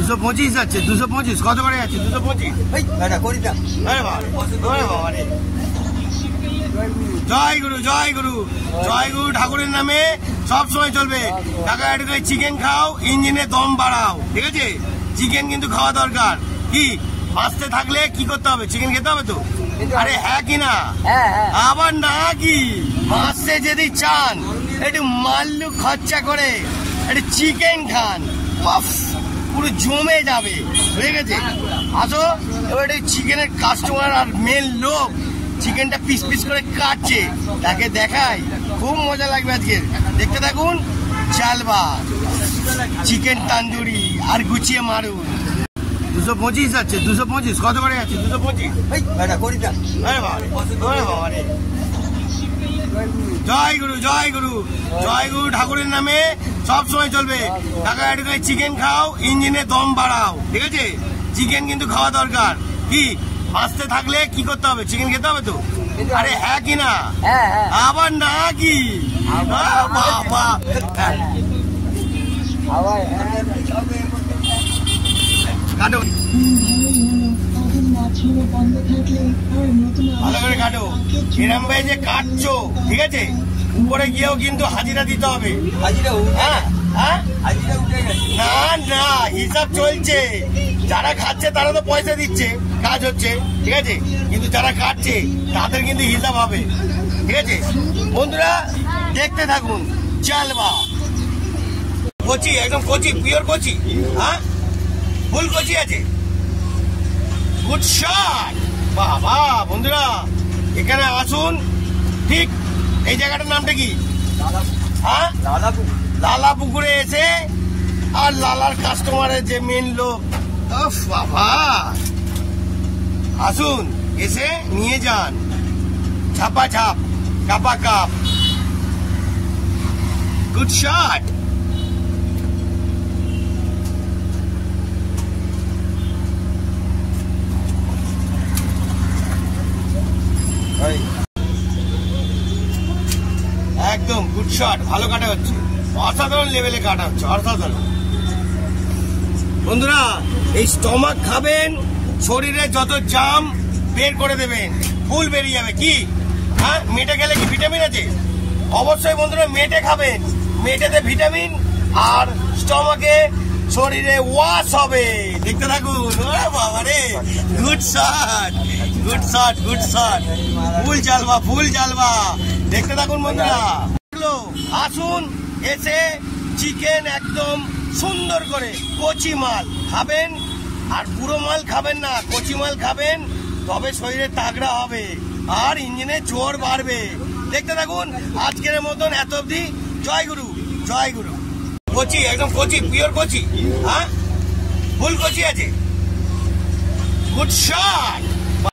225 যাচ্ছে, 225 কত করে যাচ্ছে? 225 জয় গুরু জয় গুরু জয় গুরু ঠাকুরের নামে সব সময় চলবে। টাকা একটু করে চিকেন খাও, ইঞ্জিনে দম বাড়াও, ঠিক আছে? চিকেন কিন্তু খাওয়া দরকার। কি বাঁচতে থাকলে কি করতে হবে? চিকেন খেতে হবে তো। আরে হ্যাঁ কি না? আবার না কি বাঁচতে যদি চান একটু মাল্লু খরচা করে একটু চিকেন খান, পুরো জমে যাবে, ঠিক আছে? আসো এবার চিকেনের কাস্টমার আর মেন লোক চিকেনটা পিস পিস করে কাটছে, তাকে দেখাই, খুব মজা লাগবে আজকে। দেখতে থাকুন। চালবা চিকেন তান্দুরি আর গুছিয়ে মারুন। 225 যাচ্ছে, 225 কত করে যাচ্ছে? 225 জয় গুরু জয় গুরু জয় গুরু ঠাকুরের নামে সব সময় চলবে। টাকা একটু করে চিকেন খাও, ইঞ্জিনে দম বাড়াও, ঠিক আছে? চিকেন কিন্তু খাওয়া দরকার। কি বাঁচতে থাকলে কি করতে হবে? চিকেন খেতে হবে তো। আরে হ্যাঁ কি না? আবার না কি? কাটো ভালো করে কাটো। এরম ভাই যে কাটছো, ঠিক আছে? উপরে গিয়েও কিন্তু হাজিরা দিতে হবে। না না, হিসাব চলছে। যারা খাচ্ছে তারা তো পয়সা দিচ্ছে, কাজ হচ্ছে, ঠিক আছে? কিন্তু যারা কাটছে তাদের কিন্তু হিসাব হবে, ঠিক আছে? বন্ধুরা দেখতে থাকুন। চালবা কচি, একদম কচি, পিওর কচি। হ্যাঁ, ফুল কচি আছে। Good shot. বাবা বন্ধুরা এখানে আসুন। ঠিক এই জায়গাটার নামটা কি? হ্যাঁ, লালা পুকুরে এসে আর লালার কাস্টমারের যে মেন লোক, বাবা আসুন, এসে নিয়ে যান। ছাপা ছাপ, কাপা কাপ। Good shot. একদম গুড শট, ভালো কাটা হচ্ছে, অসাধারণ লেভেলে কাটা হচ্ছে, অসাধারণ। বন্ধুরা এই স্টমাক খাবেন, শরীরে যত জাম বের করে দেবেন, ফুল বেরিয়ে যাবে। কি হ্যাঁ, মেটে গেলে কি ভিটামিন আছে? অবশ্যই বন্ধুরা মেটে খাবেন। মেটেতে ভিটামিন আর স্টমাকে শরীরে ওয়াশ হবে। দেখতে থাকুন। বাবা রে, good shot, good shot, good shot. ফুল জ্বালবা, ফুল জ্বালবা। দেখতে থাকুন বন্ধুরা। আসুন, এসে চিকেন একদম সুন্দর করে কচি মাল খাবেন, আর পুরো মাল খাবেন না, কচি মাল খাবেন, তবে শরীরে তাগড়া হবে আর ইঞ্জিনে জোর বাড়বে। দেখতে থাকুন। আজকের মতন এত অবধি। জয় গুরু জয় গুরু। কচি, একদম কচি, পিওর কচি। হ্যাঁ, ফুল কচি আছে। Good shot.